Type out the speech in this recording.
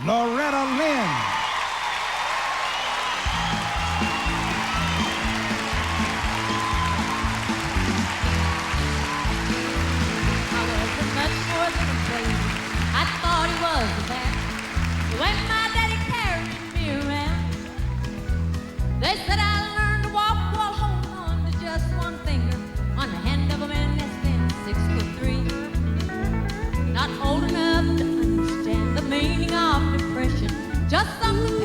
Loretta Lynn. I wasn't much more than a baby. I thought he was a bat. When my daddy carried me around, they said I learned to walk while holding on to just one finger on the hand of a man that's been 6'3". Not old enough to understand the meaning of depression, just something